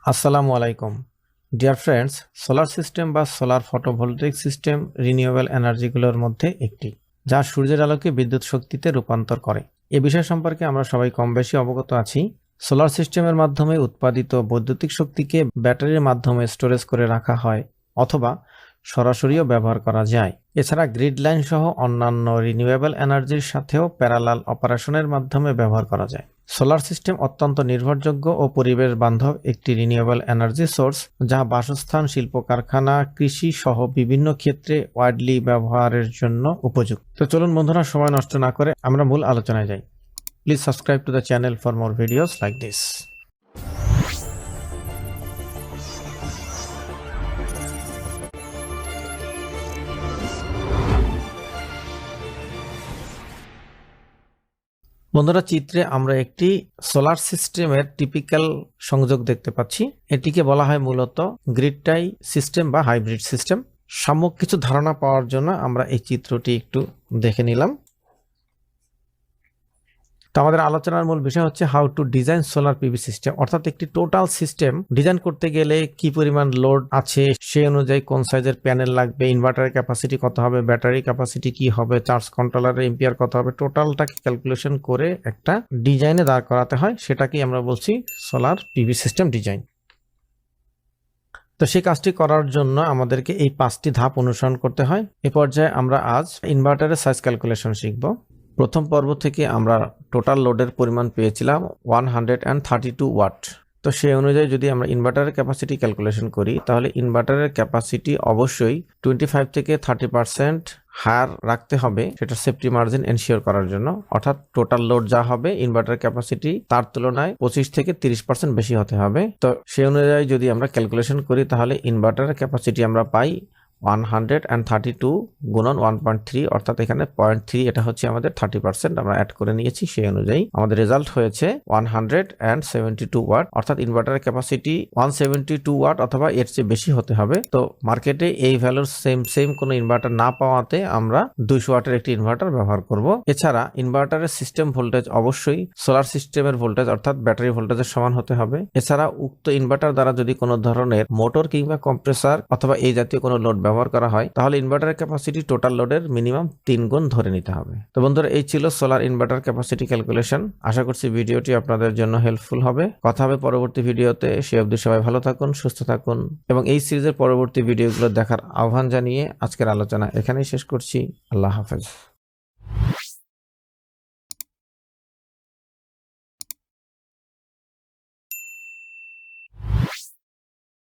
আসসালামু আলাইকুম dear friends, solar system বা সোলার ফটোভোল্টাইক সিস্টেম রিনিউয়েবল এনার্জিগুলোর মধ্যে একটি, যা সূর্যের আলোকে বিদ্যুৎ শক্তিতে রূপান্তর করে। এ বিষয় সম্পর্কে আমরা সবাই কম বেশি অবগত আছি। সোলার সিস্টেমের মাধ্যমে উৎপাদিত বৈদ্যুতিক শক্তিকে ব্যাটারির মাধ্যমে স্টোরেজ করে রাখা হয় অথবা সরাসরিও ব্যবহার করা যায়। এছাড়া গ্রিড লাইন সহ অন্যান্য রিনিউয়েবল এনার্জির সাথেও প্যারালাল অপারেশনের মাধ্যমে ব্যবহার করা যায়। সোলার সিস্টেম অত্যন্ত নির্ভরযোগ্য ও পরিবেশ বান্ধব একটি রিনিউয়েবল এনার্জি সোর্স, যা বাসস্থান, শিল্প কারখানা, কৃষি সহ বিভিন্ন ক্ষেত্রে ওয়াইডলি ব্যবহারের জন্য উপযুক্ত। তো চলুন বন্ধুরা, সময় নষ্ট না করে আমরা মূল আলোচনায় যাই। Please subscribe to the channel for more videos like this. বন্ধুরা, চিত্রে আমরা একটি সোলার সিস্টেমের টিপিক্যাল সংযোগ দেখতে পাচ্ছি। এটিকে বলা হয় মূলত গ্রিড টাই সিস্টেম বা হাইব্রিড সিস্টেম। সম্যক কিছু ধারণা পাওয়ার জন্য আমরা এই চিত্রটি একটু দেখে নিলাম। তো আমাদের আলোচনার মূল বিষয় হচ্ছে how to design solar PV system, অর্থাৎ একটি টোটাল সিস্টেম ডিজাইন করতে গেলে কি পরিমাণ লোড আছে, সেই অনুযায়ী কোন সাইজের প্যানেল লাগবে, ইনভার্টারের ক্যাপাসিটি কত হবে, ব্যাটারি ক্যাপাসিটি কি হবে, চার্জ কন্ট্রোলারের এম্পিয়ার কত হবে, টোটালটাকে ক্যালকুলেশন করে একটা ডিজাইনে দাঁড় করাতে হয়। সেটাকেই আমরা বলছি সোলার পিভি সিস্টেম ডিজাইন। তো সেই কাজটি করার জন্য আমাদেরকে এই 5টি ধাপ অনুসরণ করতে হয়। এ পর্যায়ে আমরা আজ ইনভার্টারের সাইজ ক্যালকুলেশন শিখব। প্রথম পর্ব থেকে আমরা টোটাল লোডের পরিমাণ পেয়েছিলাম 132 ওয়াট। তো সেই অনুযায়ী যদি আমরা ইনভার্টারের ক্যাপাসিটি ক্যালকুলেশন করি, তাহলে ইনভার্টারের ক্যাপাসিটি অবশ্যই 25 থেকে 30% হায়ার রাখতে হবে, সেটা সেফটি মার্জিন এনশিওর করার জন্য। অর্থাৎ টোটাল লোড যা হবে ইনভার্টার ক্যাপাসিটি তার তুলনায় 25 থেকে 30% বেশি হতে হবে। তো সেই অনুযায়ী যদি আমরা ক্যালকুলেশন করি, তাহলে ইনভার্টারের ক্যাপাসিটি আমরা পাই 132 গুণন 1.3, অর্থাৎ এখানে 0.3, এটা হচ্ছে আমাদের 30% আমরা অ্যাড করে নিয়েছি। সেই অনুযায়ী আমাদের রেজাল্ট হয়েছে 172 ওয়াট, অর্থাৎ ইনভার্টারের ক্যাপাসিটি 172 ওয়াট অথবা এর চেয়ে বেশি হতে হবে। তো মার্কেটে এই ভ্যালুর সেম কোনো ইনভার্টার না পাওয়াতে আমরা 200 ওয়াটের একটি ইনভার্টার ব্যবহার করব। এছাড়া ইনভার্টারের সিস্টেম ভোল্টেজ অবশ্যই সোলার সিস্টেমের ভোল্টেজ অর্থাৎ ব্যাটারি ভোল্টেজের সমান হতে হবে। এছাড়া উক্ত ইনভার্টার দ্বারা যদি কোনো ধরনের মোটর কিংবা কম্প্রেসার অথবা এই জাতীয় কোনো লোড ব্যবহার করা হয়, তাহলে ইনভার্টারের ক্যাপাসিটি টোটাল লোডের মিনিমাম 3 গুণ ধরে নিতে হবে। তো বন্ধুরা, এই ছিল সোলার ইনভার্টার ক্যাপাসিটি ক্যালকুলেশন। আশা করছি ভিডিওটি আপনাদের জন্য হেল্পফুল হবে। কথা হবে পরবর্তী ভিডিওতে। সে অবধি সবাই ভালো থাকুন, সুস্থ থাকুন এবং এই সিরিজের পরবর্তী ভিডিওগুলো দেখার আহ্বান জানিয়ে আজকের আলোচনা এখানেই শেষ করছি। আল্লাহ হাফেজ।